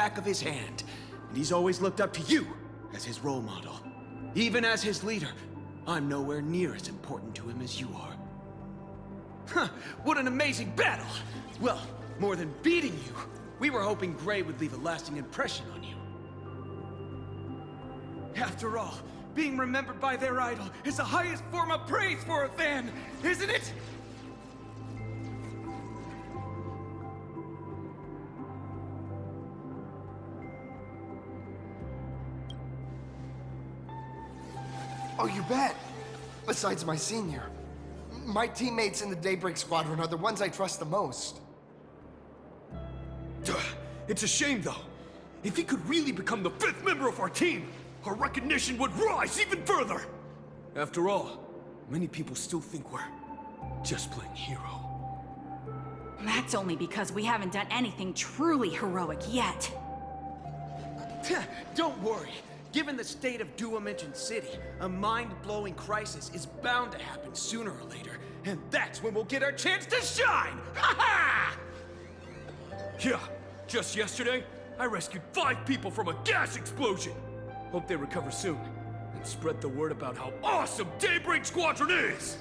back of his hand. And he's always looked up to you as his role model. Even as his leader, I'm nowhere near as important to him as you are. Huh, what an amazing battle! Well, more than beating you, we were hoping Gray would leave a lasting impression on you. After all, being remembered by their idol is the highest form of praise for a fan, isn't it? Oh, you bet. Besides my senior. My teammates in the Daybreak Squadron are the ones I trust the most. It's a shame, though. If he could really become the 5th member of our team, our recognition would rise even further! After all, many people still think we're just playing hero. That's only because we haven't done anything truly heroic yet. Don't worry. Given the state of Duo-Mention City, a mind-blowing crisis is bound to happen sooner or later, and that's when we'll get our chance to shine! Ha ha! Yeah, just yesterday, I rescued 5 people from a gas explosion! Hope they recover soon, and spread the word about how awesome Daybreak Squadron is!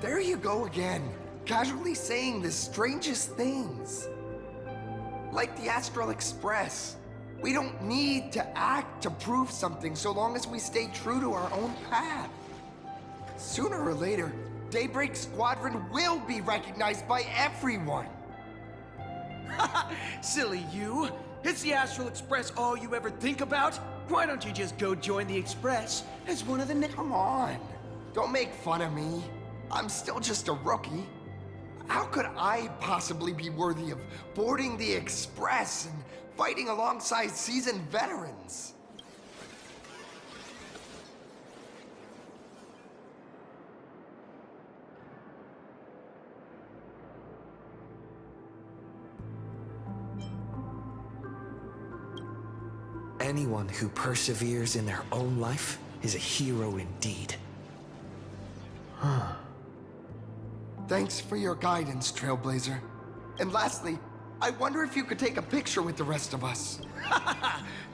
There you go again, casually saying the strangest things. Like the Astral Express. We don't need to act to prove something so long as we stay true to our own path. Sooner or later, Daybreak Squadron will be recognized by everyone. Silly you! Is the Astral Express all you ever think about? Why don't you just go join the Express as one of the Come on, don't make fun of me. I'm still just a rookie. How could I possibly be worthy of boarding the Express and fighting alongside seasoned veterans? Anyone who perseveres in their own life is a hero indeed. Thanks for your guidance, Trailblazer. And lastly, I wonder if you could take a picture with the rest of us.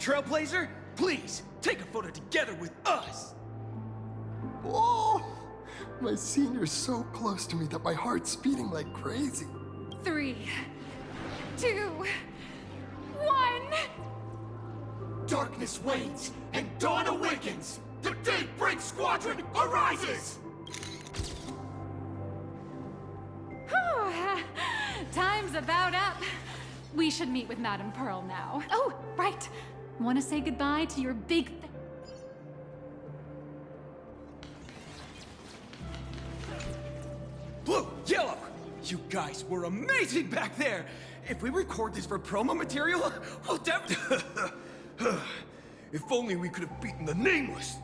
Trailblazer, please, take a photo together with us! Whoa! My senior's so close to me that my heart's beating like crazy. 3, 2, 1. Darkness wanes, and dawn awakens! The Daybreak Squadron arises! Time's about up. We should meet with Madame Pearl now. Oh, right. Want to say goodbye to your big Blue, yellow! You guys were amazing back there! If we record this for promo material, we'll definitely... If only we could have beaten the Nameless!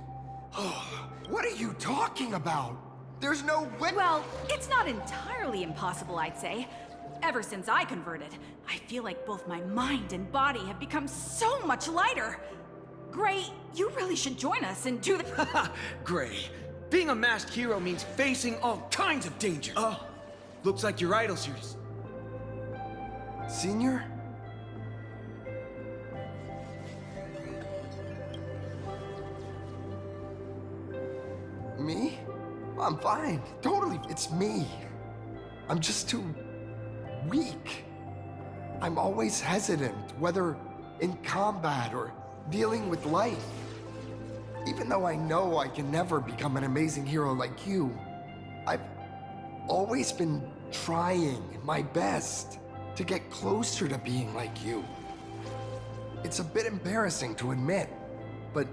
What are you talking about? There's no way. Well, it's not entirely impossible, I'd say. Ever since I converted, I feel like both my mind and body have become so much lighter. Gray, you really should join us and do the— Gray, being a masked hero means facing all kinds of danger. Oh, looks like your idol's here. Senior? Me? I'm fine. Totally, it's me. I'm just too weak. I'm always hesitant, whether in combat or dealing with life. Even though I know I can never become an amazing hero like you, I've always been trying my best to get closer to being like you. It's a bit embarrassing to admit, but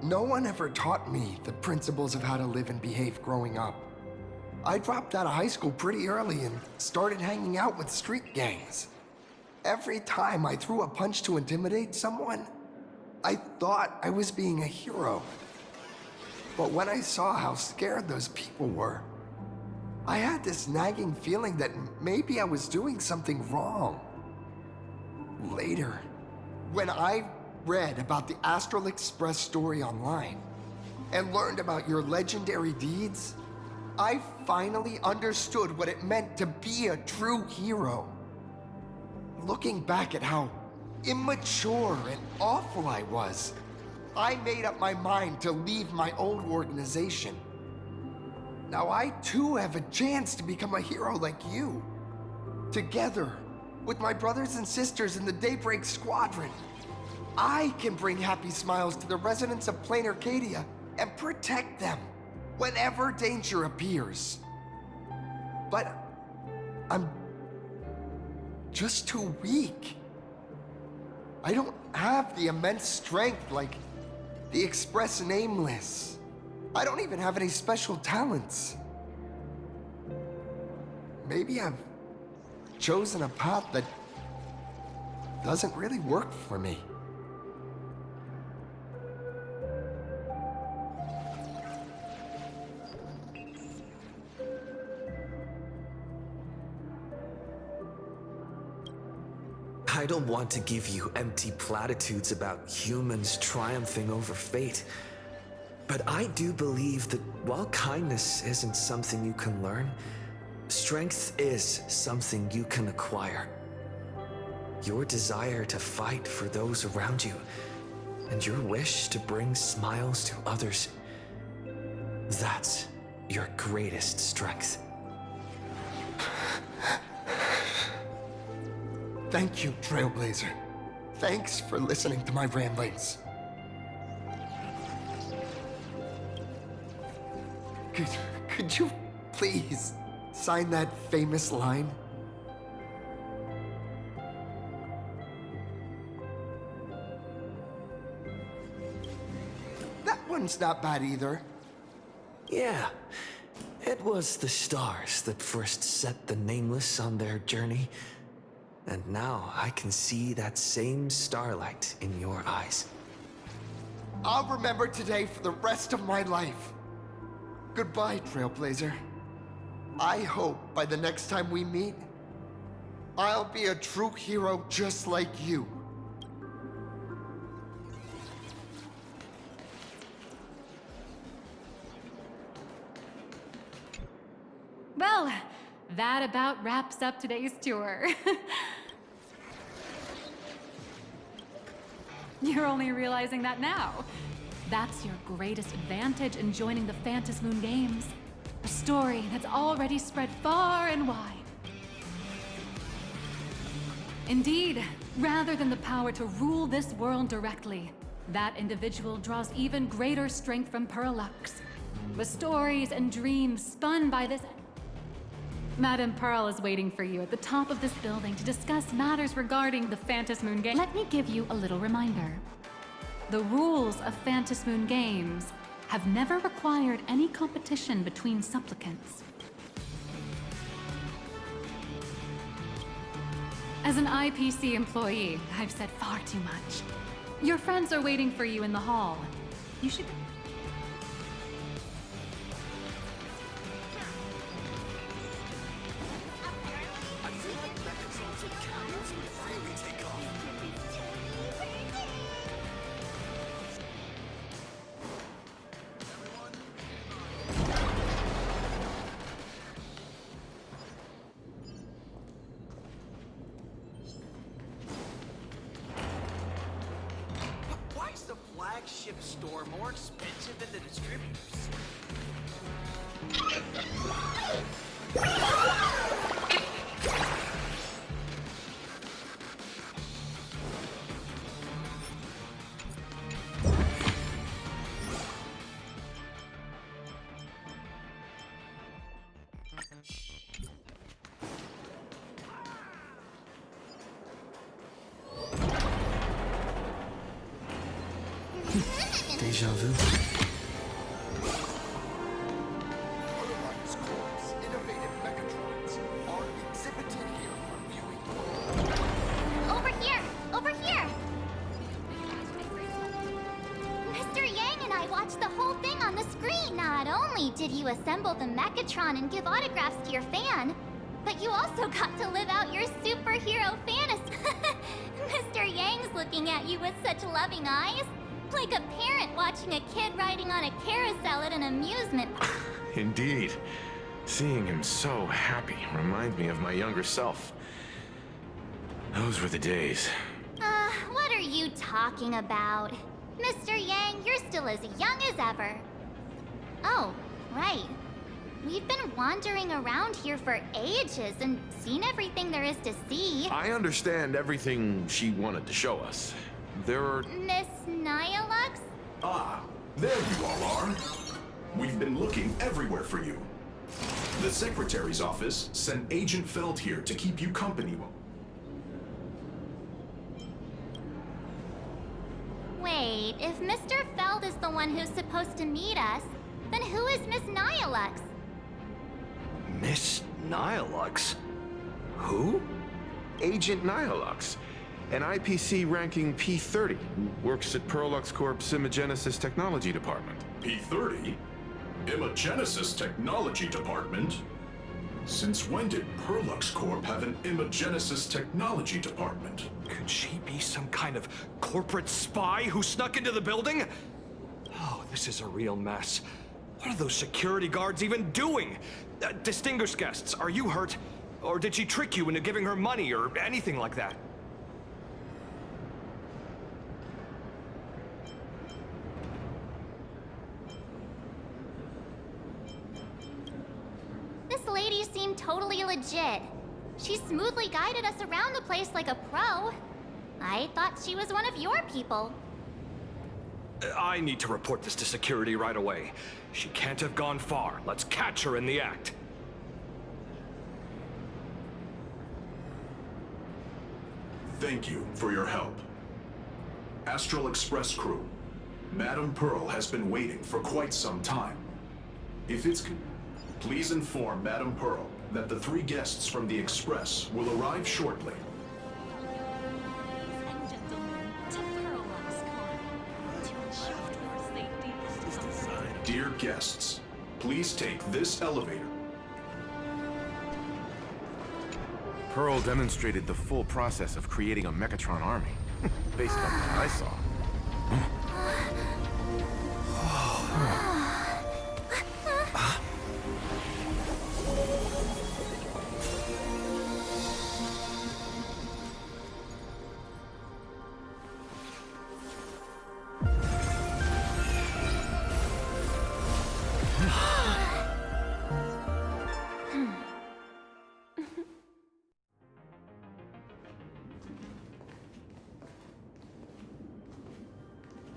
no one ever taught me the principles of how to live and behave growing up. I dropped out of high school pretty early and started hanging out with street gangs. Every time I threw a punch to intimidate someone, I thought I was being a hero. But when I saw how scared those people were, I had this nagging feeling that maybe I was doing something wrong. Later, when I read about the Astral Express story online and learned about your legendary deeds, I finally understood what it meant to be a true hero. Looking back at how immature and awful I was, I made up my mind to leave my old organization. Now I too have a chance to become a hero like you. Together, with my brothers and sisters in the Daybreak Squadron, I can bring happy smiles to the residents of Plain Arcadia and protect them whenever danger appears. But I'm just too weak. I don't have the immense strength like the Express Nameless. I don't even have any special talents. Maybe I've chosen a path that doesn't really work for me. I don't want to give you empty platitudes about humans triumphing over fate. But I do believe that while kindness isn't something you can learn, strength is something you can acquire. Your desire to fight for those around you, and your wish to bring smiles to others, that's your greatest strength. Thank you, Trailblazer. Thanks for listening to my ramblings. Could you please sign that famous line? That one's not bad either. Yeah, it was the stars that first set the Nameless on their journey. And now I can see that same starlight in your eyes. I'll remember today for the rest of my life. Goodbye, Trailblazer. I hope by the next time we meet, I'll be a true hero just like you. Well, that about wraps up today's tour. You're only realizing that now. That's your greatest advantage in joining the Phantasmoon Games. A story that's already spread far and wide. Indeed, rather than the power to rule this world directly, that individual draws even greater strength from Pearlux. With stories and dreams spun by this... Madame Pearl is waiting for you at the top of this building to discuss matters regarding the Phantasmoon Games. Let me give you a little reminder. The rules of Phantasmoon Games have never required any competition between supplicants. As an IPC employee, I've said far too much. Your friends are waiting for you in the hall. You should... Why is the flagship store more expensive than the distributors? Deja vu. Innovative Megatrons are exhibited here for viewing. Over here! Over here! Mr. Yang and I watched the whole thing on the screen. Not only did you assemble the Mechatron and give autographs to your fan, but you also got to live out your superhero fantasy. Mr. Yang's looking at you with such loving eyes. Like a parent watching a kid riding on a carousel at an amusement park. Indeed. Seeing him so happy reminds me of my younger self. Those were the days. talking about? Mr. Yang, you're still as young as ever. Oh, right. We've been wandering around here for ages and seen everything there is to see. I understand everything she wanted to show us. There are... Miss Nyalux? Ah, there you all are. We've been looking everywhere for you. The Secretary's office sent Agent Feld here to keep you company. Wait, if Mr. Feld is the one who's supposed to meet us, then who is Miss Nyalux? Miss Nyalux? Who? Agent Nihilux, an IPC ranking P30, who works at Perlux Corp's Imagenesis Technology Department. P30? Imagenesis Technology Department? Since when did Perlux Corp have an Imagenesis Technology Department? Could she be some kind of corporate spy who snuck into the building? Oh, this is a real mess. What are those security guards even doing? Distinguished guests, are you hurt? Or did she trick you into giving her money or anything like that? This lady seemed totally legit. She smoothly guided us around the place like a pro. I thought she was one of your people. I need to report this to security right away. She can't have gone far. Let's catch her in the act. Thank you for your help. Astral Express crew, Madame Pearl has been waiting for quite some time. If it's please inform Madame Pearl that the 3 guests from the Express will arrive shortly. Dear guests, please take this elevator. Pearl demonstrated the full process of creating a Mechatron army, based on what I saw.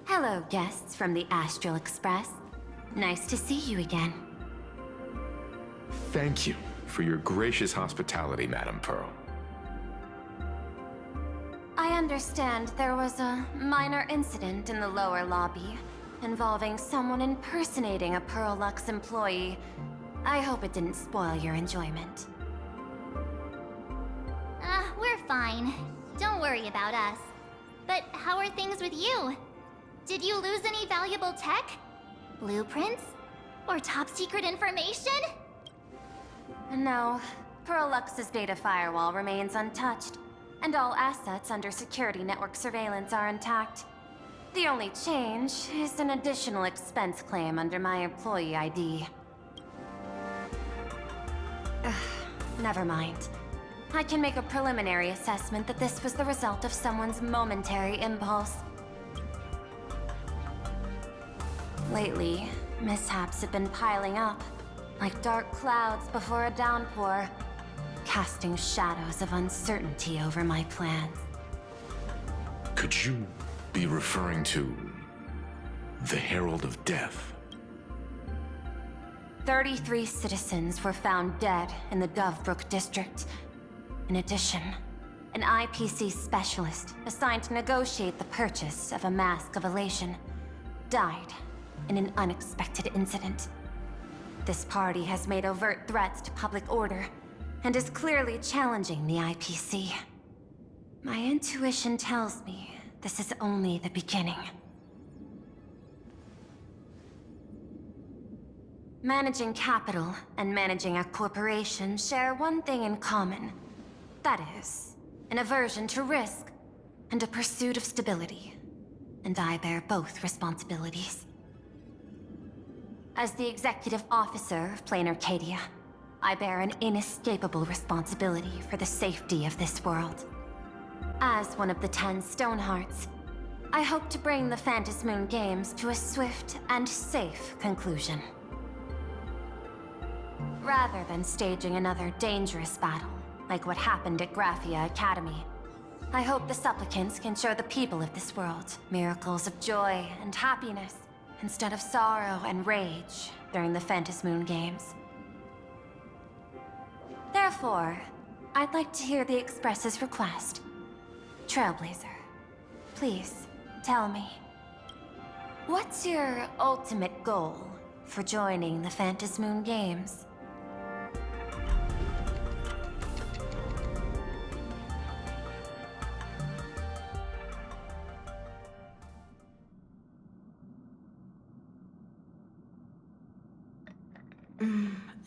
Hello, guests from the Astral Express. Nice to see you again. Thank you for your gracious hospitality, Madame Pearl. I understand there was a minor incident in the lower lobby involving someone impersonating a Perlux employee. I hope it didn't spoil your enjoyment. We're fine. Don't worry about us. But how are things with you? Did you lose any valuable tech? Blueprints? Or top secret information? No, Perlux's data firewall remains untouched, and all assets under security network surveillance are intact. The only change is an additional expense claim under my employee ID. Never mind. I can make a preliminary assessment that this was the result of someone's momentary impulse. Lately, mishaps have been piling up, like dark clouds before a downpour, casting shadows of uncertainty over my plans. Could you be referring to the Herald of Death? 33 citizens were found dead in the Dovebrook district. In addition, an IPC specialist assigned to negotiate the purchase of a Mask of Elation died in an unexpected incident. This party has made overt threats to public order and is clearly challenging the IPC. My intuition tells me this is only the beginning. Managing capital and managing a corporation share one thing in common. That is, an aversion to risk and a pursuit of stability. And I bear both responsibilities. As the executive officer of Plain Arcadia, I bear an inescapable responsibility for the safety of this world. As one of the 10 Stonehearts, I hope to bring the Phantasmoon Games to a swift and safe conclusion. Rather than staging another dangerous battle, like what happened at Graphia Academy, I hope the supplicants can show the people of this world miracles of joy and happiness, instead of sorrow and rage during the Phantasmoon Games. Therefore, I'd like to hear the Express's request. Trailblazer, please, tell me. What's your ultimate goal for joining the Phantasmoon Games?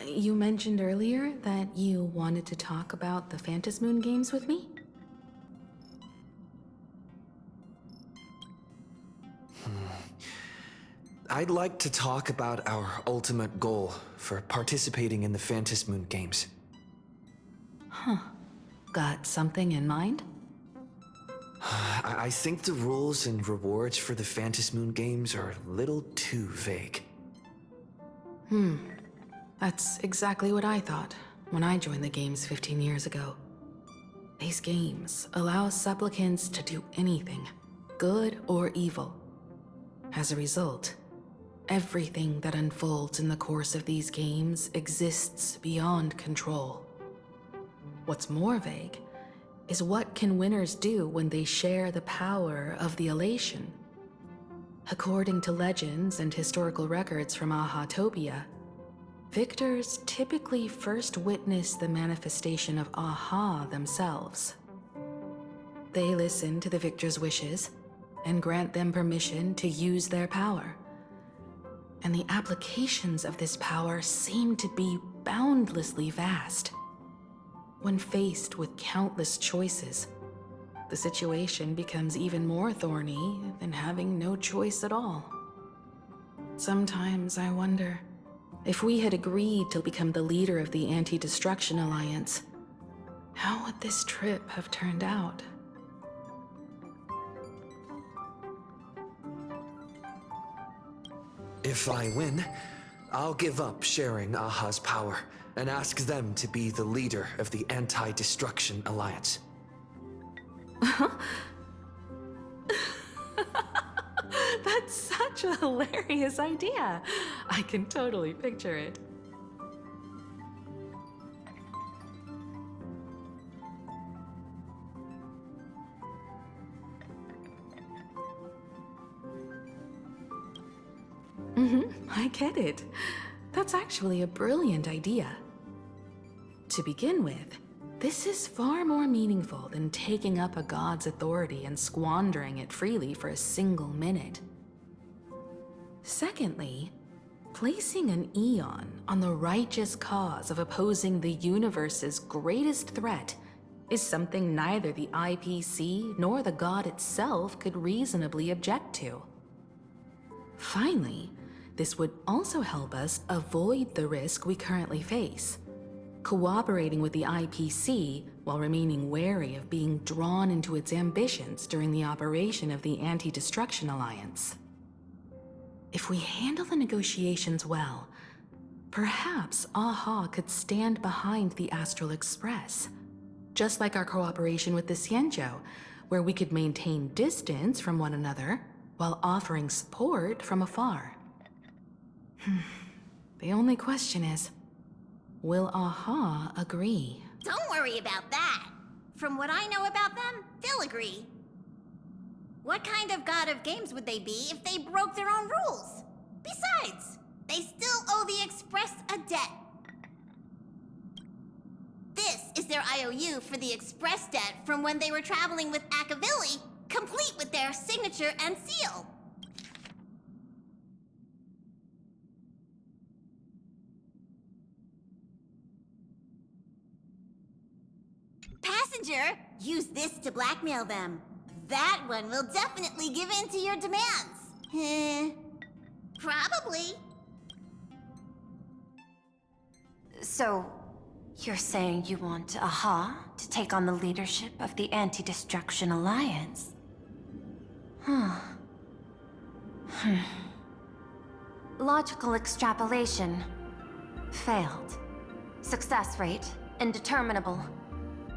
You mentioned earlier that you wanted to talk about the Phantasmoon Games with me? I'd like to talk about our ultimate goal for participating in the Phantasmoon Games. Got something in mind? I think the rules and rewards for the Phantasmoon Games are a little too vague. That's exactly what I thought when I joined the games 15 years ago. These games allow supplicants to do anything, good or evil. As a result, everything that unfolds in the course of these games exists beyond control. What's more vague is what can winners do when they share the power of the elation. According to legends and historical records from Ahatopia, victors typically first witness the manifestation of Aha themselves. They listen to the victor's wishes and grant them permission to use their power. And the applications of this power seem to be boundlessly vast. When faced with countless choices, the situation becomes even more thorny than having no choice at all. Sometimes I wonder, if we had agreed to become the leader of the Anti-Destruction Alliance, how would this trip have turned out? If I win, I'll give up sharing Aha's power and ask them to be the leader of the Anti-Destruction Alliance. That's such a hilarious idea. I can totally picture it. I get it. That's actually a brilliant idea. To begin with, this is far more meaningful than taking up a god's authority and squandering it freely for a single minute. Secondly, placing an Eon on the righteous cause of opposing the universe's greatest threat is something neither the IPC nor the god itself could reasonably object to. Finally, this would also help us avoid the risk we currently face, cooperating with the IPC while remaining wary of being drawn into its ambitions during the operation of the Anti-Destruction Alliance. If we handle the negotiations well, perhaps Aha could stand behind the Astral Express, just like our cooperation with the Xianzhou, where we could maintain distance from one another while offering support from afar. The only question is, will Aha agree? Don't worry about that. From what I know about them, they'll agree. What kind of god of games would they be if they broke their own rules? Besides, they still owe the Express a debt. This is their IOU for the Express debt from when they were traveling with Akavili, complete with their signature and seal. Passenger, use this to blackmail them. That one will definitely give in to your demands. Probably. So, you're saying you want Aha to take on the leadership of the Anti-Destruction Alliance? Huh. Logical extrapolation. Failed. Success rate indeterminable.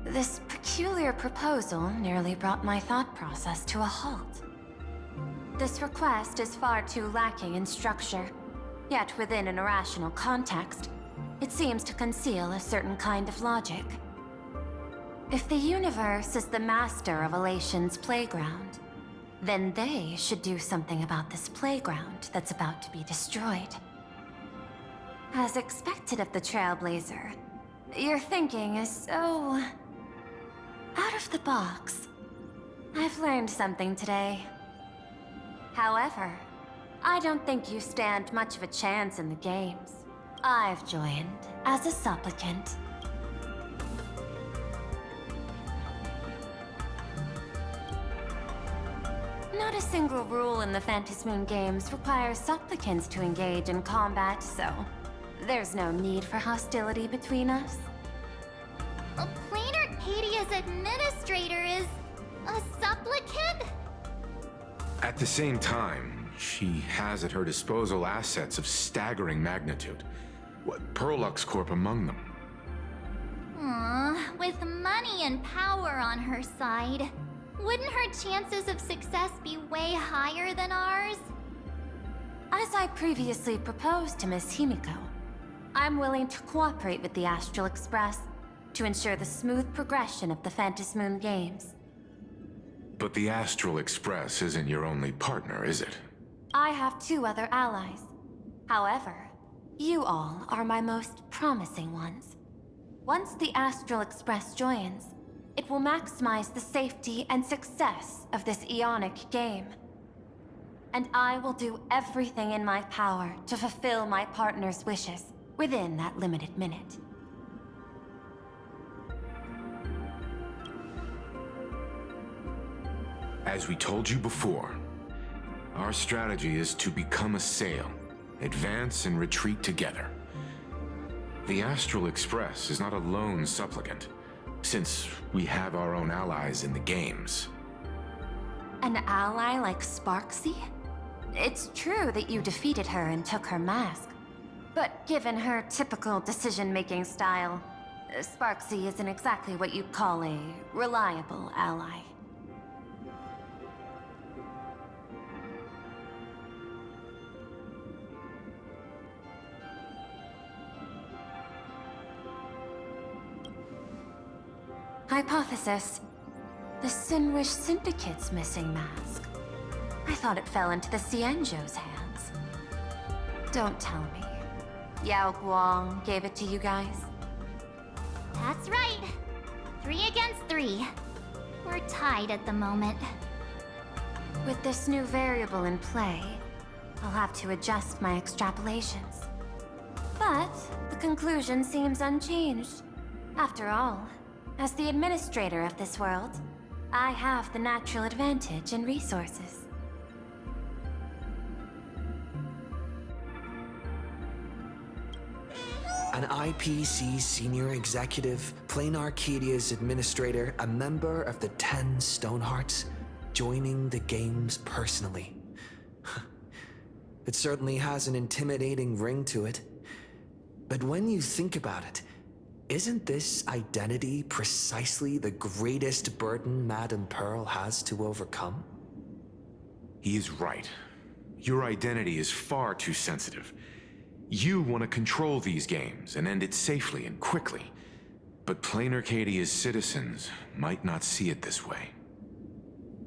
This peculiar proposal nearly brought my thought process to a halt. This request is far too lacking in structure, yet within an irrational context, it seems to conceal a certain kind of logic. If the universe is the master of Elation's playground, then they should do something about this playground that's about to be destroyed. As expected of the Trailblazer, your thinking is so... out of the box. I've learned something today. However, I don't think you stand much of a chance in the games. I've joined as a supplicant. Not a single rule in the Phantasmoon games requires supplicants to engage in combat, so there's no need for hostility between us. A Plain Arcadia's administrator is a supplicant? At the same time, she has at her disposal assets of staggering magnitude. Perlux Corp among them. Aw, with money and power on her side, wouldn't her chances of success be way higher than ours? As I previously proposed to Miss Himiko, I'm willing to cooperate with the Astral Express to ensure the smooth progression of the Phantasmoon games. But the Astral Express isn't your only partner, is it? I have 2 other allies. However, you all are my most promising ones. Once the Astral Express joins, it will maximize the safety and success of this Ionic game. And I will do everything in my power to fulfill my partner's wishes within that limited minute. As we told you before, our strategy is to become a sail, advance and retreat together. The Astral Express is not a lone supplicant, since we have our own allies in the games. An ally like Sparksy? It's true that you defeated her and took her mask. But given her typical decision-making style, Sparksy isn't exactly what you'd call a reliable ally. Hypothesis. The Sinwish Syndicate's missing mask. I thought it fell into the Cienjo's hands. Don't tell me. Yao Guang gave it to you guys? That's right. 3 against 3. We're tied at the moment. With this new variable in play, I'll have to adjust my extrapolations. But the conclusion seems unchanged. After all, as the administrator of this world, I have the natural advantage in resources. An IPC senior executive, Plain Arcadia's administrator, a member of the 10 Stonehearts, joining the games personally. It certainly has an intimidating ring to it. But when you think about it, isn't this identity precisely the greatest burden Madame Pearl has to overcome? He is right. Your identity is far too sensitive. You want to control these games and end it safely and quickly. But Plain Arcadia's citizens might not see it this way.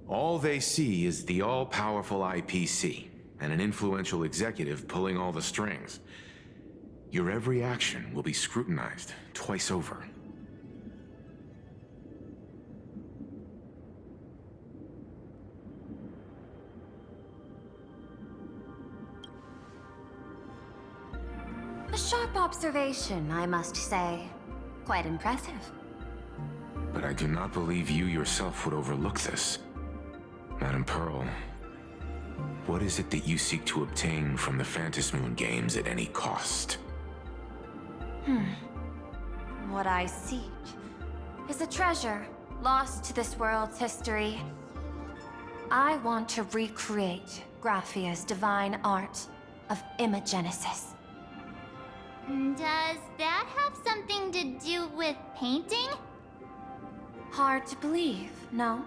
All they see is the all-powerful IPC and an influential executive pulling all the strings. Your every action will be scrutinized twice over. A sharp observation, I must say. Quite impressive. But I do not believe you yourself would overlook this. Madame Pearl, what is it that you seek to obtain from the Phantasmoon games at any cost? What I seek is a treasure lost to this world's history. I want to recreate Graphia's divine art of imagenesis. Does that have something to do with painting? Hard to believe, no?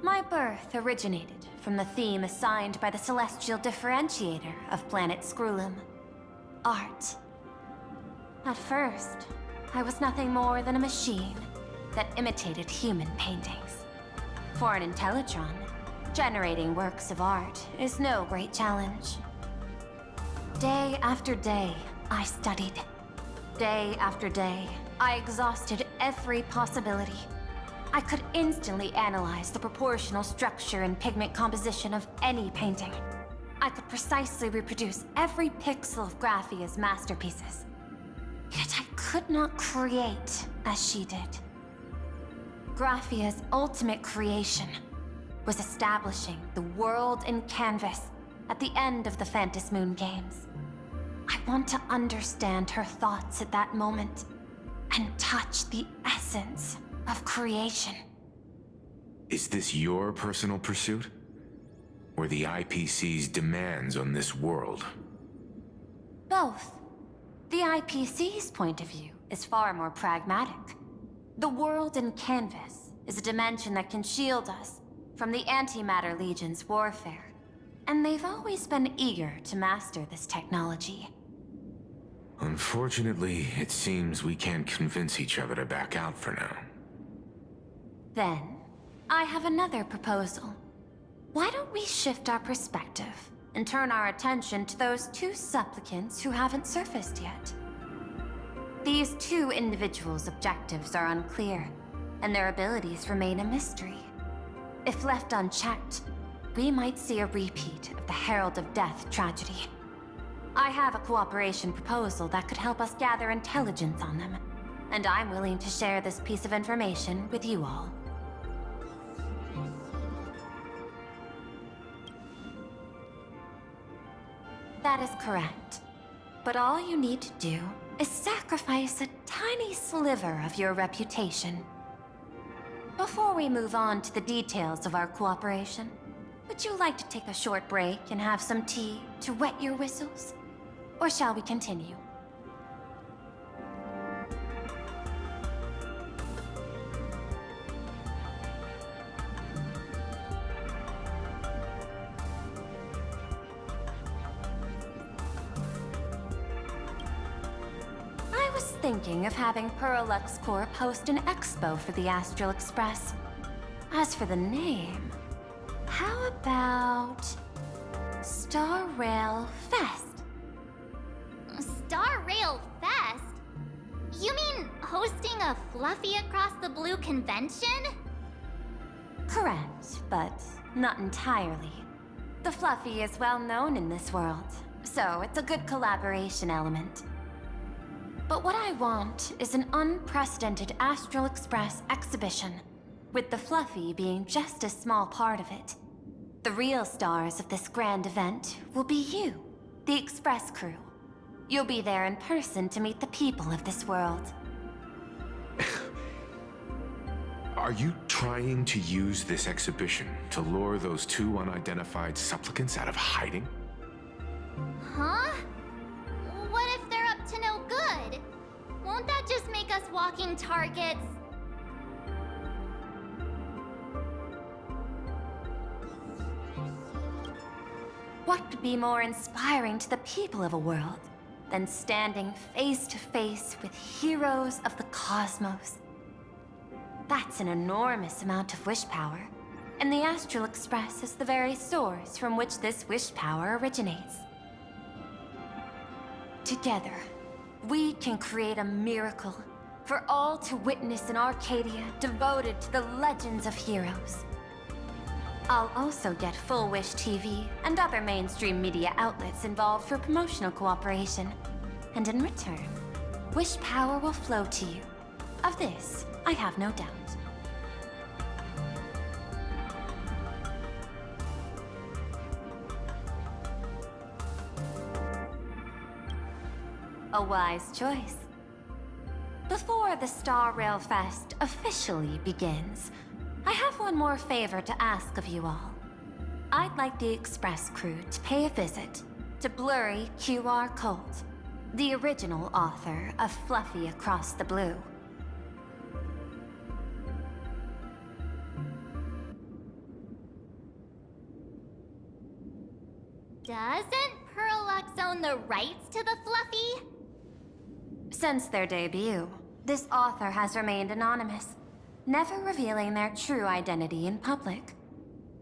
My birth originated from the theme assigned by the celestial differentiator of planet Scrulum: art. At first, I was nothing more than a machine that imitated human paintings. For an Intellitron, generating works of art is no great challenge. Day after day, I studied. Day after day, I exhausted every possibility. I could instantly analyze the proportional structure and pigment composition of any painting. I could precisely reproduce every pixel of Graphia's masterpieces. Yet I could not create as she did. Graphia's ultimate creation was establishing the world in canvas at the end of the Phantom Moon Games. I want to understand her thoughts at that moment and touch the essence of creation. Is this your personal pursuit? Or the IPC's demands on this world? Both. The IPC's point of view is far more pragmatic. The world in canvas is a dimension that can shield us from the Antimatter Legion's warfare, and they've always been eager to master this technology. Unfortunately, it seems we can't convince each other to back out for now. Then, I have another proposal. Why don't we shift our perspective and turn our attention to those two supplicants who haven't surfaced yet? These two individuals' objectives are unclear, and their abilities remain a mystery. If left unchecked, we might see a repeat of the Herald of Death tragedy. I have a cooperation proposal that could help us gather intelligence on them, and I'm willing to share this piece of information with you all. That is correct. But all you need to do is sacrifice a tiny sliver of your reputation. Before we move on to the details of our cooperation, would you like to take a short break and have some tea to wet your whistles? Or shall we continue? I was thinking of having Perlux Corp host an expo for the Astral Express. As for the name, how about Star Rail Fest? Star Rail Fest? You mean hosting a Fluffy Across the Blue convention? Correct, but not entirely. The Fluffy is well known in this world, so it's a good collaboration element. But what I want is an unprecedented Astral Express exhibition, with the Fluffy being just a small part of it. The real stars of this grand event will be you, the Express crew. You'll be there in person to meet the people of this world. Are you trying to use this exhibition to lure those two unidentified supplicants out of hiding? Huh? What if they're up to no good? Won't that just make us walking targets? What could be more inspiring to the people of a world than standing face to face with heroes of the cosmos? That's an enormous amount of wish power, and the Astral Express is the very source from which this wish power originates. Together, we can create a miracle for all to witness in Arcadia devoted to the legends of heroes. I'll also get Full Wish TV and other mainstream media outlets involved for promotional cooperation. And in return, wish power will flow to you. Of this, I have no doubt. A wise choice. Before the Star Rail Fest officially begins, I have one more favor to ask of you all. I'd like the Express crew to pay a visit to Blurry QR Colt, the original author of Fluffy Across the Blue. Doesn't Perlux own the rights to the Fluffy? Since their debut, this author has remained anonymous, never revealing their true identity in public.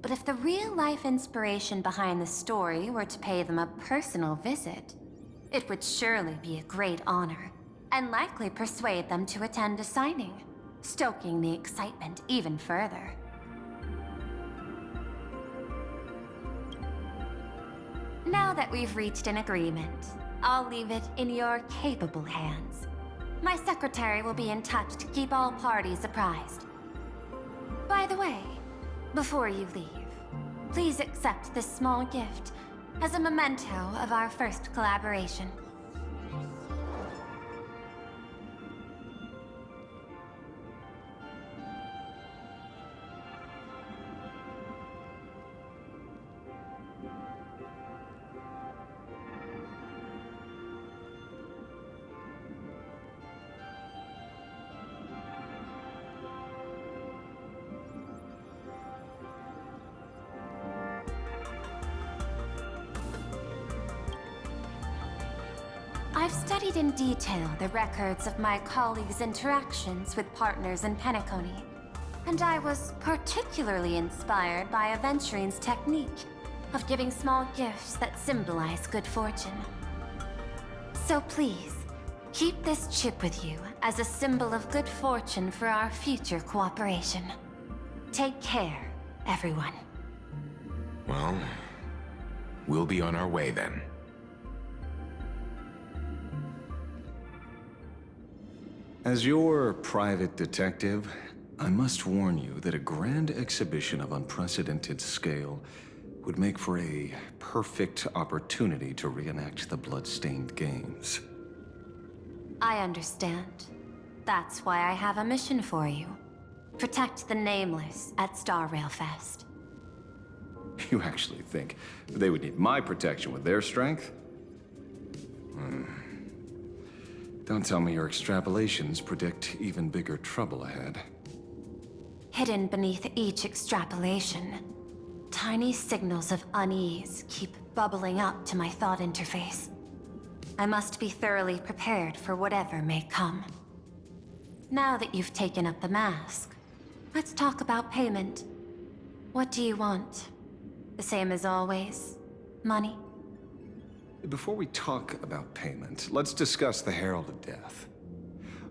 But if the real-life inspiration behind the story were to pay them a personal visit, it would surely be a great honor, and likely persuade them to attend a signing, stoking the excitement even further. Now that we've reached an agreement, I'll leave it in your capable hands. My secretary will be in touch to keep all parties apprised. By the way, before you leave, please accept this small gift as a memento of our first collaboration. I've studied in detail the records of my colleagues' interactions with partners in Penacony, and I was particularly inspired by Aventurine's technique of giving small gifts that symbolize good fortune. So please, keep this chip with you as a symbol of good fortune for our future cooperation. Take care, everyone. Well, we'll be on our way then. As your private detective, I must warn you that a grand exhibition of unprecedented scale would make for a perfect opportunity to reenact the blood-stained games. I understand. That's why I have a mission for you. Protect the Nameless at Star Rail Fest. You actually think they would need my protection with their strength? Don't tell me your extrapolations predict even bigger trouble ahead. Hidden beneath each extrapolation, tiny signals of unease keep bubbling up to my thought interface. I must be thoroughly prepared for whatever may come. Now that you've taken up the mask, let's talk about payment. What do you want? The same as always? Money? Before we talk about payment, let's discuss the Herald of Death.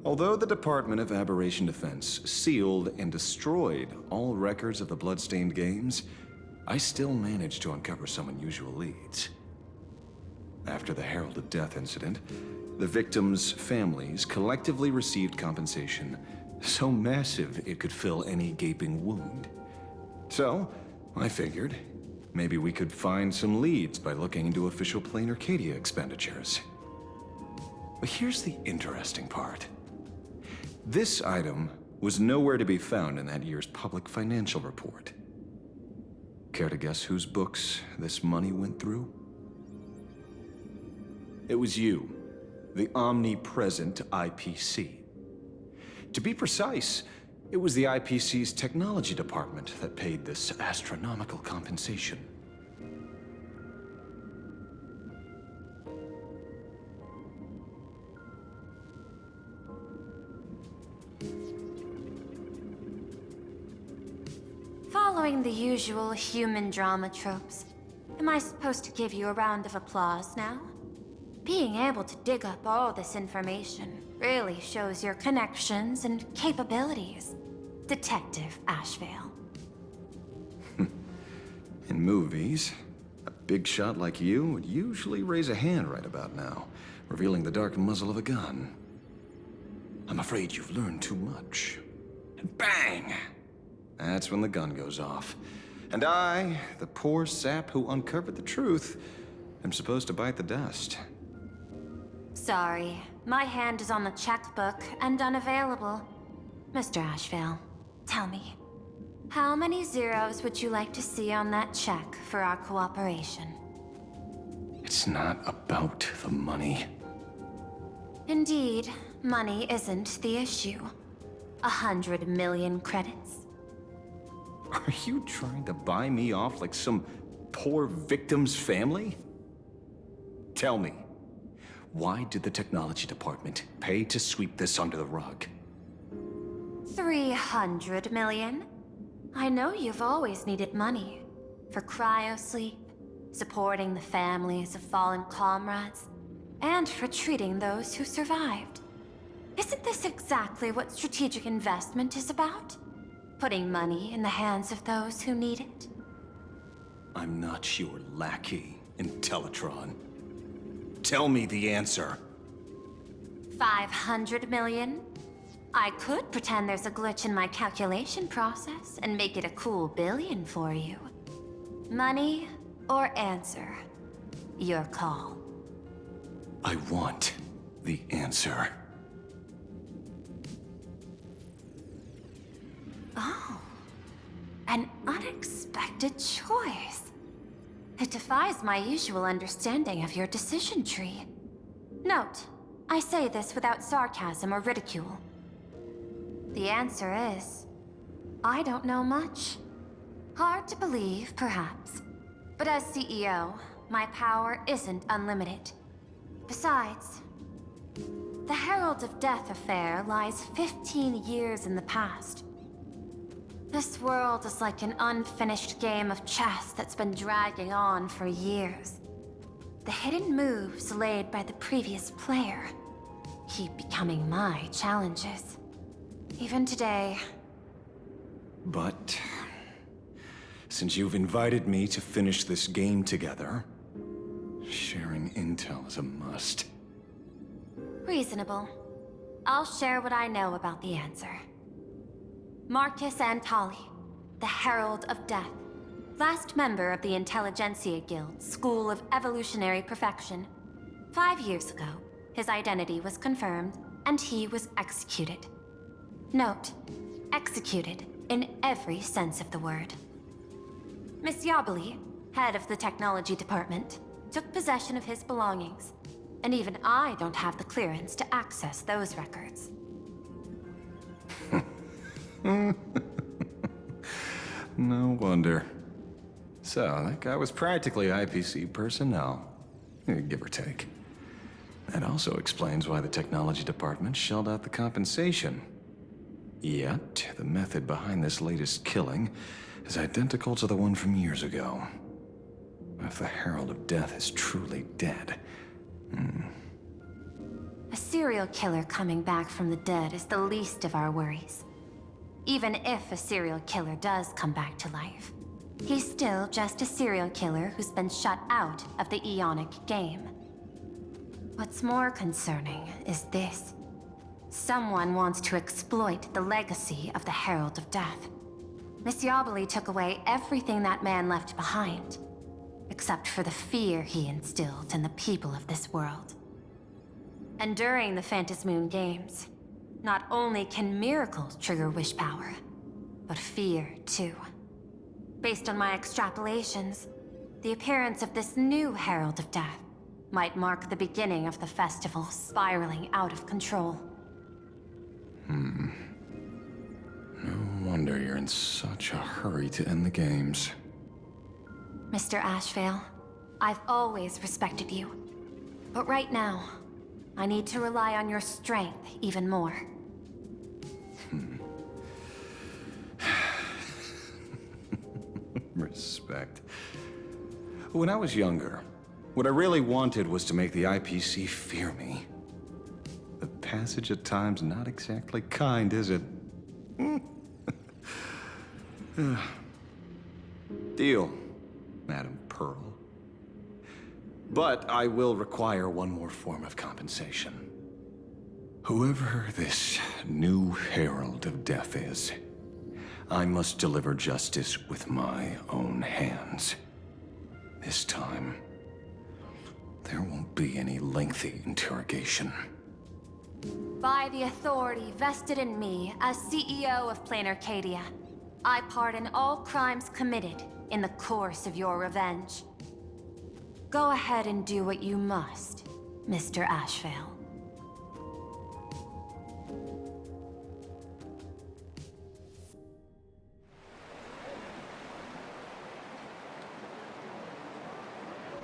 Although the Department of Aberration Defense sealed and destroyed all records of the Bloodstained Games, I still managed to uncover some unusual leads. After the Herald of Death incident, the victims' families collectively received compensation so massive it could fill any gaping wound. So, I figured, maybe we could find some leads by looking into official Plain Arcadia expenditures. But here's the interesting part. This item was nowhere to be found in that year's public financial report. Care to guess whose books this money went through? It was you, the omnipresent IPC. To be precise, it was the IPC's technology department that paid this astronomical compensation. Following the usual human drama tropes, am I supposed to give you a round of applause now? Being able to dig up all this information really shows your connections and capabilities, Detective Ashvale. In movies, a big shot like you would usually raise a hand right about now, revealing the dark muzzle of a gun. I'm afraid you've learned too much. And bang! That's when the gun goes off. And I, the poor sap who uncovered the truth, am supposed to bite the dust. Sorry, my hand is on the checkbook and unavailable. Mr. Ashvale, tell me, How many zeros would you like to see on that check for our cooperation? It's not about the money. Indeed, money isn't the issue. 100 million credits. Are you trying to buy me off like some poor victim's family? Tell me, why did the technology department pay to sweep this under the rug? 300 million? I know you've always needed money. For cryosleep, supporting the families of fallen comrades, and for treating those who survived. Isn't this exactly what strategic investment is about? Putting money in the hands of those who need it? I'm not your lackey, Intellitron. Tell me the answer. 500 million? I could pretend there's a glitch in my calculation process and make it a cool billion for you. Money or answer? Your call. I want the answer. Oh, an unexpected choice. It defies my usual understanding of your decision tree. Note, I say this without sarcasm or ridicule. The answer is, I don't know much. Hard to believe, perhaps. But as CEO, my power isn't unlimited. Besides, the Herald of Death affair lies 15 years in the past. This world is like an unfinished game of chess that's been dragging on for years. The hidden moves laid by the previous player keep becoming my challenges. Even today. But since you've invited me to finish this game together, sharing intel is a must. Reasonable. I'll share what I know about the answer. Marcus Antali, the Herald of Death. Last member of the Intelligentsia Guild, School of Evolutionary Perfection. 5 years ago, his identity was confirmed, and he was executed. Note, executed in every sense of the word. Miss Yabali, head of the technology department, took possession of his belongings, and even I don't have the clearance to access those records. No wonder. So, that guy was practically IPC personnel, give or take. That also explains why the technology department shelled out the compensation. Yet, the method behind this latest killing is identical to the one from years ago. If the Herald of Death is truly dead... A serial killer coming back from the dead is the least of our worries. Even if a serial killer does come back to life, he's still just a serial killer who's been shut out of the Ionic game. What's more concerning is this. Someone wants to exploit the legacy of the Herald of Death. Miss Yabali took away everything that man left behind, except for the fear he instilled in the people of this world. And during the Phantasmoon Games, not only can miracles trigger wish power, but fear too. Based on my extrapolations, the appearance of this new Herald of Death might mark the beginning of the festival spiraling out of control. No wonder you're in such a hurry to end the games. Mr. Ashvale, I've always respected you. But right now, I need to rely on your strength even more. Respect. When I was younger, what I really wanted was to make the IPC fear me. The passage of time's not exactly kind, is it? Deal, Madam Pearl. But I will require one more form of compensation. Whoever this new Herald of Death is, I must deliver justice with my own hands. This time, there won't be any lengthy interrogation. By the authority vested in me as CEO of Planar Cadia, I pardon all crimes committed in the course of your revenge. Go ahead and do what you must, Mr. Ashvale.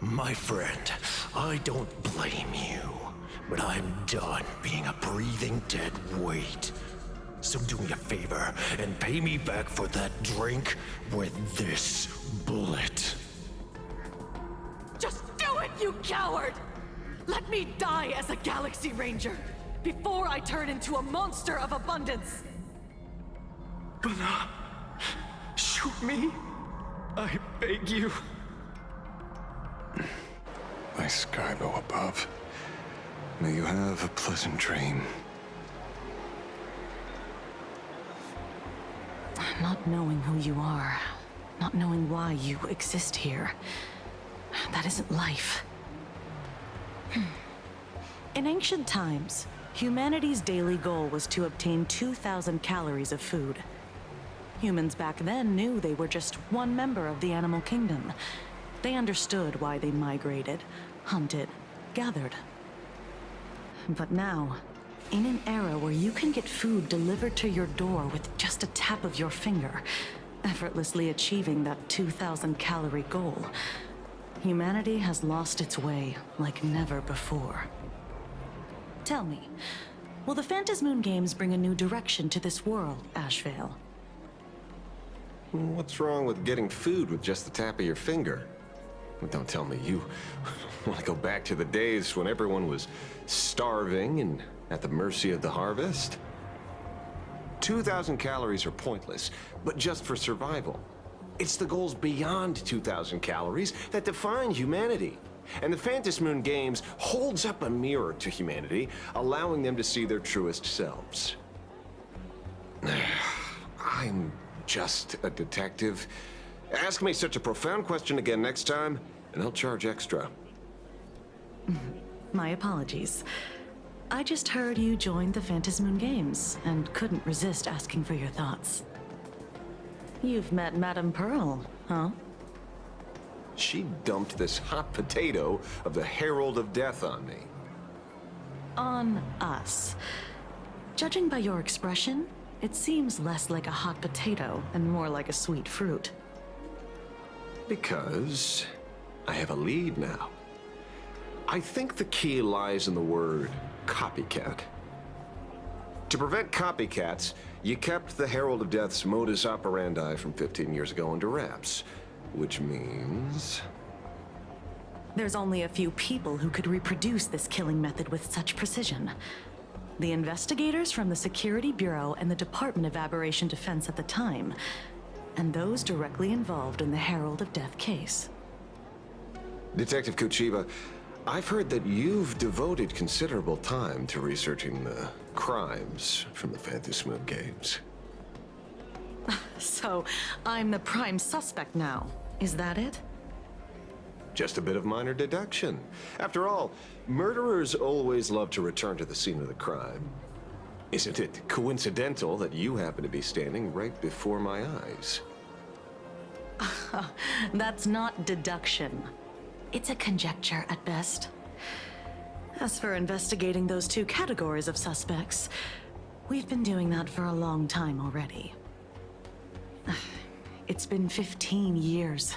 My friend, I don't blame you, but I'm done being a breathing dead weight. So do me a favor and pay me back for that drink with this bullet. Just do it, you coward! Let me die as a Galaxy Ranger before I turn into a monster of abundance! But, shoot me. I beg you. My Skybo above, may you have a pleasant dream. Not knowing who you are, not knowing why you exist here, that isn't life. In ancient times, humanity's daily goal was to obtain 2,000 calories of food. Humans back then knew they were just one member of the animal kingdom. They understood why they migrated, hunted, gathered. But now, in an era where you can get food delivered to your door with just a tap of your finger, effortlessly achieving that 2,000 calorie goal, humanity has lost its way like never before. Tell me, will the Phantasmoon Games bring a new direction to this world, Ashvale? What's wrong with getting food with just the tap of your finger? Don't tell me you want to go back to the days when everyone was starving and at the mercy of the harvest? 2,000 calories are pointless, but just for survival. It's the goals beyond 2,000 calories that define humanity. And the Phantasmoon Games holds up a mirror to humanity, allowing them to see their truest selves. I'm just a detective. Ask me such a profound question again next time, and I'll charge extra. My apologies. I just heard you joined the Phantasmoon Games, and couldn't resist asking for your thoughts. You've met Madame Pearl, huh? She dumped this hot potato of the Herald of Death on me. On us. Judging by your expression, it seems less like a hot potato and more like a sweet fruit. Because I have a lead now. I think the key lies in the word copycat. To prevent copycats, you kept the Herald of Death's modus operandi from 15 years ago under wraps. Which means... There's only a few people who could reproduce this killing method with such precision. The investigators from the Security Bureau and the Department of Aberration Defense at the time, and those directly involved in the Herald of Death case. Detective Kuchiba, I've heard that you've devoted considerable time to researching the crimes from the Phantasmoon Games. So, I'm the prime suspect now. Is that it? Just a bit of minor deduction. After all, murderers always love to return to the scene of the crime. Isn't it coincidental that you happen to be standing right before my eyes? That's not deduction. It's a conjecture at best. As for investigating those two categories of suspects, we've been doing that for a long time already. It's been 15 years.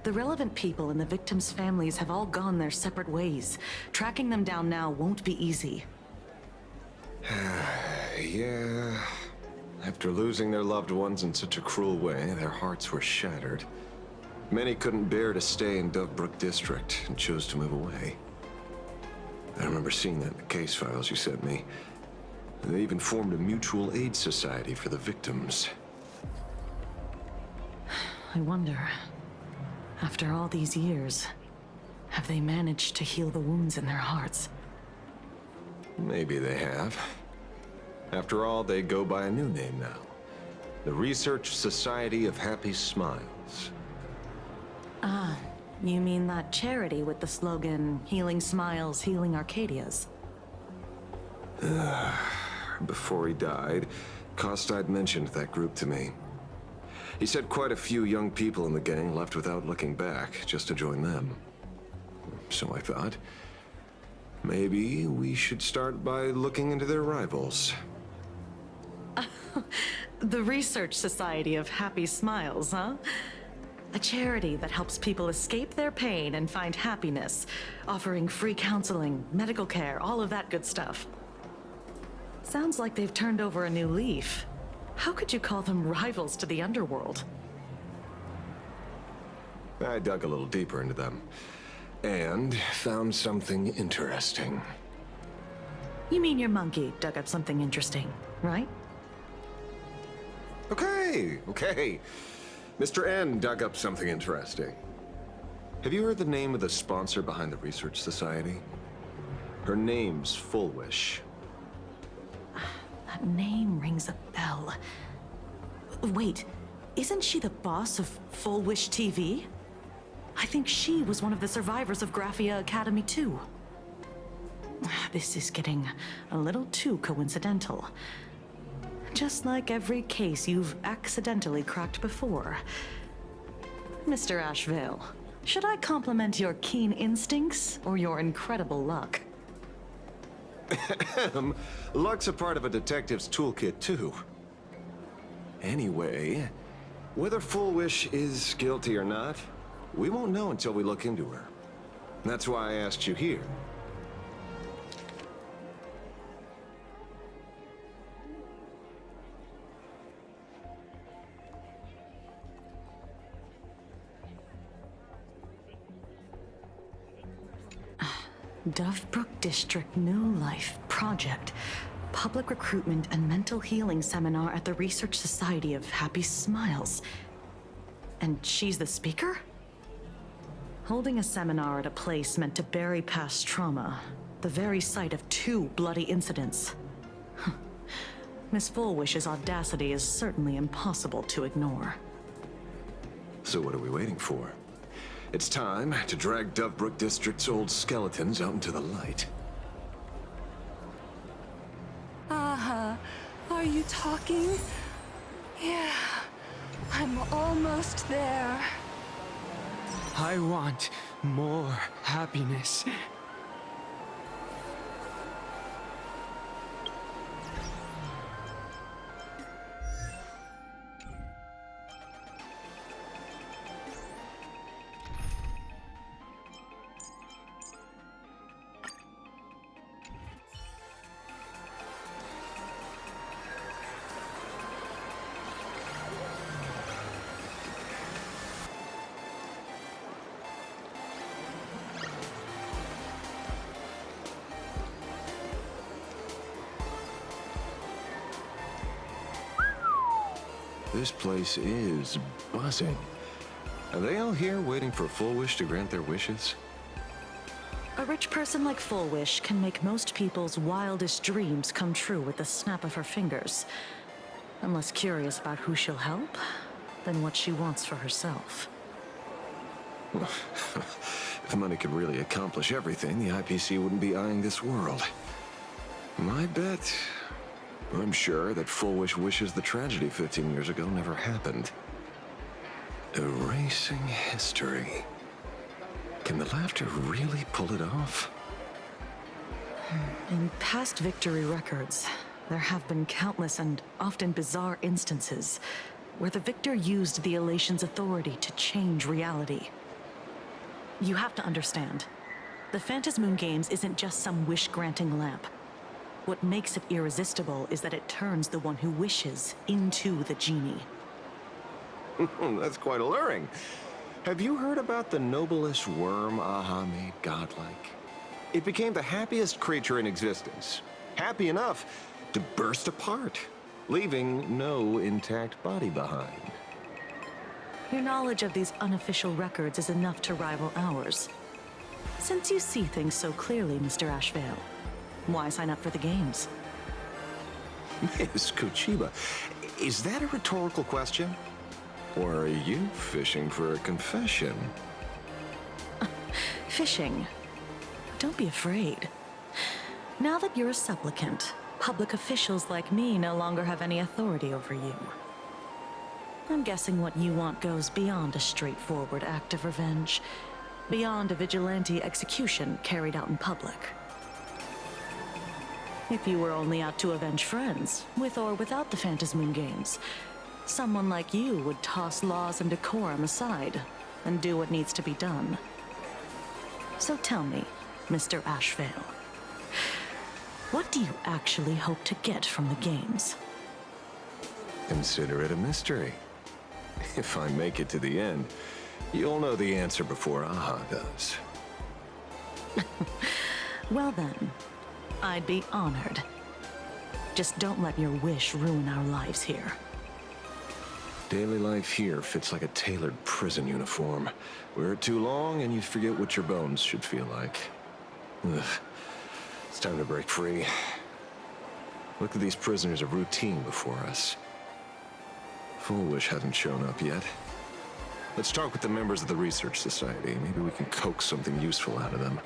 The relevant people and the victims' families have all gone their separate ways. Tracking them down now won't be easy. Yeah. After losing their loved ones in such a cruel way, their hearts were shattered. Many couldn't bear to stay in Dovebrook District and chose to move away. I remember seeing that in the case files you sent me. They even formed a mutual aid society for the victims. I wonder, after all these years, have they managed to heal the wounds in their hearts? Maybe they have. After all, they go by a new name now. The Research Society of Happy Smiles. Ah, you mean that charity with the slogan, Healing Smiles, Healing Arcadias? Before he died, Costide mentioned that group to me. He said quite a few young people in the gang left without looking back, just to join them. So I thought, maybe we should start by looking into their rivals. The Research Society of Happy Smiles, huh? A charity that helps people escape their pain and find happiness, offering free counseling, medical care, all of that good stuff. Sounds like they've turned over a new leaf. How could you call them rivals to the underworld? I dug a little deeper into them, and found something interesting. You mean your monkey dug up something interesting, right? Okay. Mr. N dug up something interesting. Have you heard the name of the sponsor behind the Research Society? Her name's Full Wish. That name rings a bell. Wait, isn't she the boss of Full Wish TV? I think she was one of the survivors of Graphia Academy too. This is getting a little too coincidental. Just like every case you've accidentally cracked before. Mr. Ashvale, should I compliment your keen instincts or your incredible luck? Luck's a part of a detective's toolkit, too. Anyway, whether Full Wish is guilty or not, we won't know until we look into her. That's why I asked you here. Dovebrook District New Life Project. Public Recruitment and Mental Healing Seminar at the Research Society of Happy Smiles. And she's the speaker? Holding a seminar at a place meant to bury past trauma. The very site of 2 bloody incidents. Miss Fullwish's audacity is certainly impossible to ignore. So what are we waiting for? It's time to drag Dovebrook District's old skeletons out into the light. Are you talking? Yeah, I'm almost there. I want more happiness. This place is buzzing. Are they all here waiting for Full Wish to grant their wishes? A rich person like Full Wish can make most people's wildest dreams come true with the snap of her fingers. I'm less curious about who she'll help than what she wants for herself. If money could really accomplish everything, the IPC wouldn't be eyeing this world. My bet, I'm sure that Full Wish wishes the tragedy 15 years ago never happened. Erasing history. Can the laughter really pull it off? In past victory records, there have been countless and often bizarre instances where the victor used the elation's authority to change reality. You have to understand, the Phantasmoon Games isn't just some wish-granting lamp. What makes it irresistible is that it turns the one who wishes into the genie. That's quite alluring. Have you heard about the noblest worm Aha made godlike? It became the happiest creature in existence. Happy enough to burst apart, leaving no intact body behind. Your knowledge of these unofficial records is enough to rival ours. Since you see things so clearly, Mr. Ashvale, why sign up for the games? Miss Kochiba, is that a rhetorical question? Or are you fishing for a confession? Fishing? Don't be afraid. Now that you're a supplicant, public officials like me no longer have any authority over you. I'm guessing what you want goes beyond a straightforward act of revenge. Beyond a vigilante execution carried out in public. If you were only out to avenge friends, with or without the Phantasmoon Games, someone like you would toss laws and decorum aside and do what needs to be done. So tell me, Mr. Ashvale, what do you actually hope to get from the games? Consider it a mystery. If I make it to the end, you'll know the answer before Aha does. Well then, I'd be honored. Just don't let your wish ruin our lives here. Daily life here fits like a tailored prison uniform. Wear it too long and you forget what your bones should feel like. Ugh. It's time to break free. Look at these prisoners of routine before us. Foolish hasn't shown up yet. Let's talk with the members of the Research Society. Maybe we can coax something useful out of them.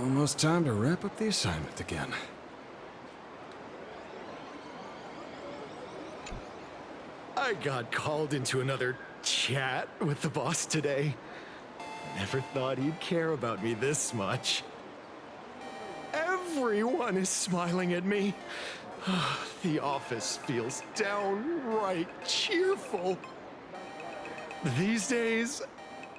Almost time to wrap up the assignment again. I got called into another chat with the boss today. Never thought he'd care about me this much. Everyone is smiling at me. The office feels downright cheerful. These days,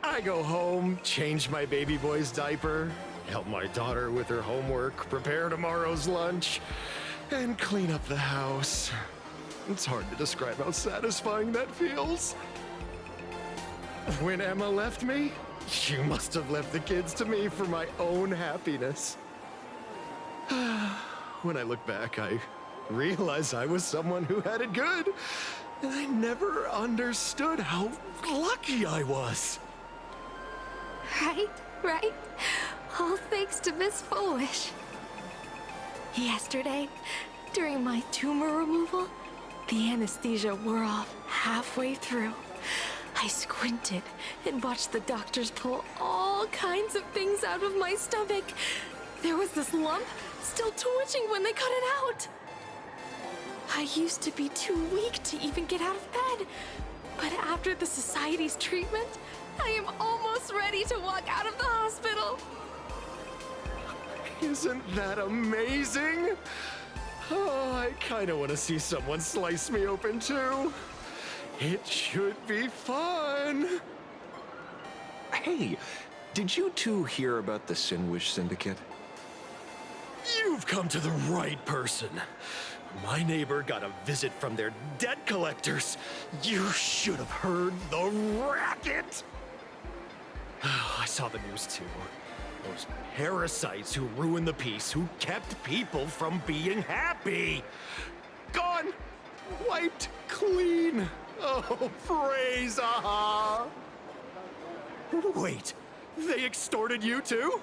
I go home, change my baby boy's diaper, help my daughter with her homework, prepare tomorrow's lunch, and clean up the house. It's hard to describe how satisfying that feels. When Emma left me, she must have left the kids to me for my own happiness. When I look back, I realize I was someone who had it good, and I never understood how lucky I was. Right? All thanks to Miss Foolish. Yesterday, during my tumor removal, the anesthesia wore off halfway through. I squinted and watched the doctors pull all kinds of things out of my stomach. There was this lump still twitching when they cut it out. I used to be too weak to even get out of bed, but after the Society's treatment, I am almost ready to walk out of the hospital. Isn't that amazing? Oh, I kind of want to see someone slice me open too. It should be fun. Hey, did you two hear about the Sinwish Syndicate? You've come to the right person. My neighbor got a visit from their debt collectors. You should have heard the racket. I saw the news too. Those parasites who ruined the peace, who kept people from being happy. Gone! Wiped clean! Oh, praise Aha! Wait, they extorted you too?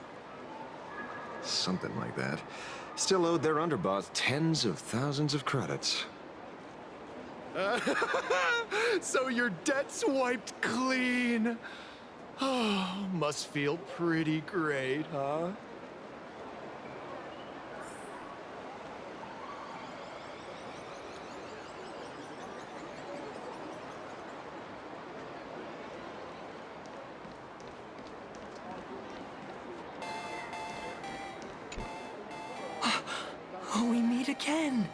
Something like that. Still owed their underboss tens of thousands of credits. So your debt's wiped clean. Oh, must feel pretty great, huh? We meet again.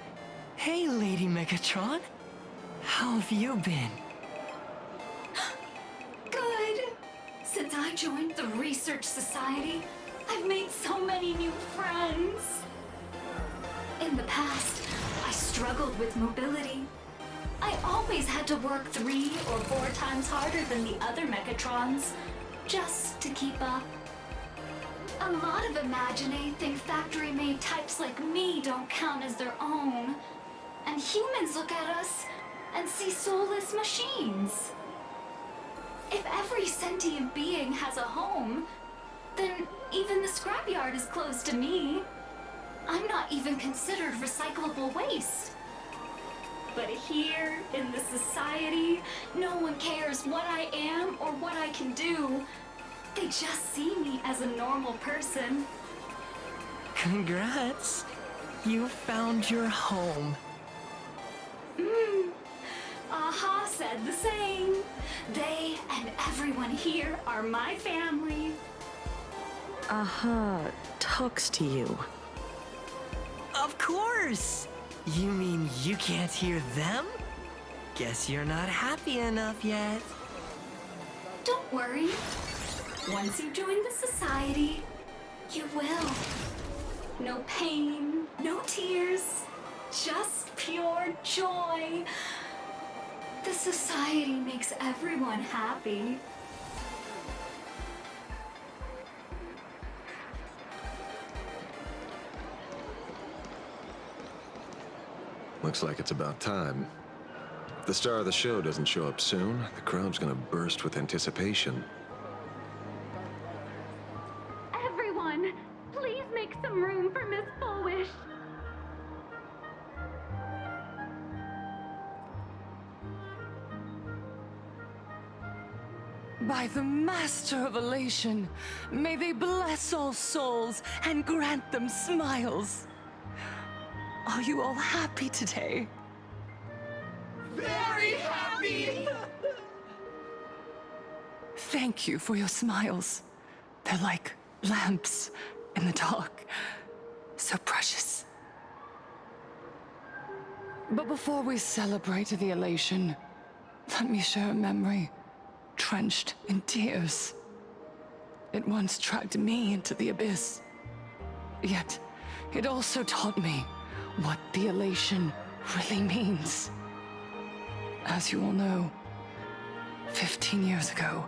Hey, Lady Megatron. How have you been? Good. Since I joined the Research Society, I've made so many new friends. In the past, I struggled with mobility. I always had to work 3 or 4 times harder than the other Mechatrons, just to keep up. A lot of Imagine think factory-made types like me don't count as their own. And humans look at us and see soulless machines. If every sentient being has a home, then even the scrapyard is closed to me. I'm not even considered recyclable waste. But here, in this society, no one cares what I am or what I can do. They just see me as a normal person. Congrats! You found your home. Aha said the same. They and everyone here are my family. Aha talks to you. Of course! You mean you can't hear them? Guess you're not happy enough yet. Don't worry. Once you join the society, you will. No pain, no tears, just pure joy. The society makes everyone happy. Looks like it's about time. If the star of the show doesn't show up soon, the crowd's gonna burst with anticipation. Everyone, please make some room for Miss Fullwish. By the Master of Elation, may they bless all souls and grant them smiles. Are you all happy today? Very happy! Thank you for your smiles. They're like lamps in the dark. So precious. But before we celebrate the elation, let me share a memory drenched in tears. It once dragged me into the abyss. Yet, it also taught me what the elation really means. As you all know, 15 years ago,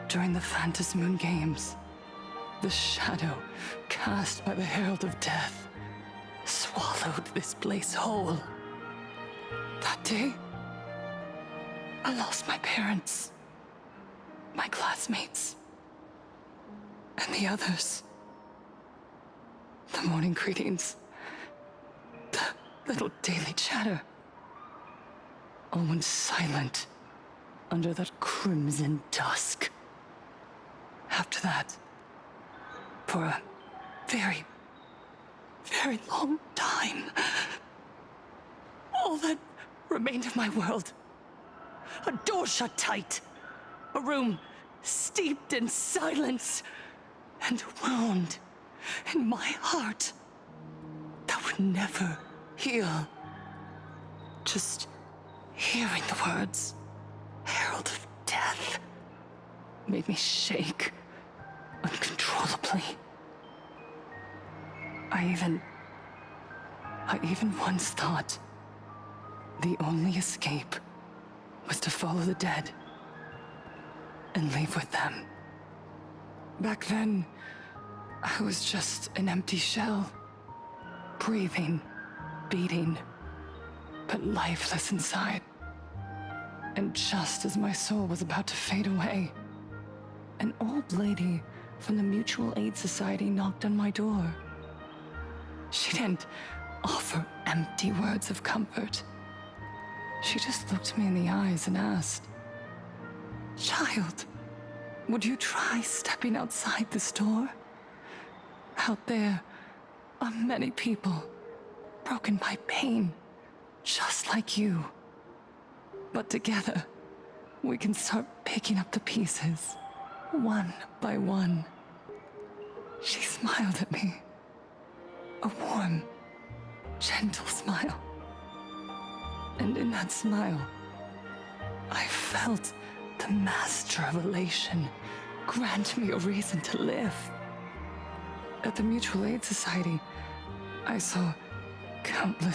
during the Phantasmoon Games, the shadow cast by the Herald of Death swallowed this place whole. That day, I lost my parents, my classmates, and the others. The morning greetings, the little daily chatter, all went silent under that crimson dusk. After that, for a very, very long time, all that remained of my world, a door shut tight, a room steeped in silence, and a wound in my heart that would never heal. Just hearing the words, Herald of Death, made me shake uncontrollably. I even once thought the only escape was to follow the dead and leave with them. Back then, I was just an empty shell, breathing, beating, but lifeless inside. And just as my soul was about to fade away, an old lady from the Mutual Aid Society knocked on my door. She didn't offer empty words of comfort. She just looked me in the eyes and asked, "Child, would you try stepping outside this door? Out there are many people broken by pain, just like you. But together, we can start picking up the pieces, one by one." She smiled at me. A warm, gentle smile. And in that smile, I felt the Master of Elation grant me a reason to live. At the Mutual Aid Society, I saw countless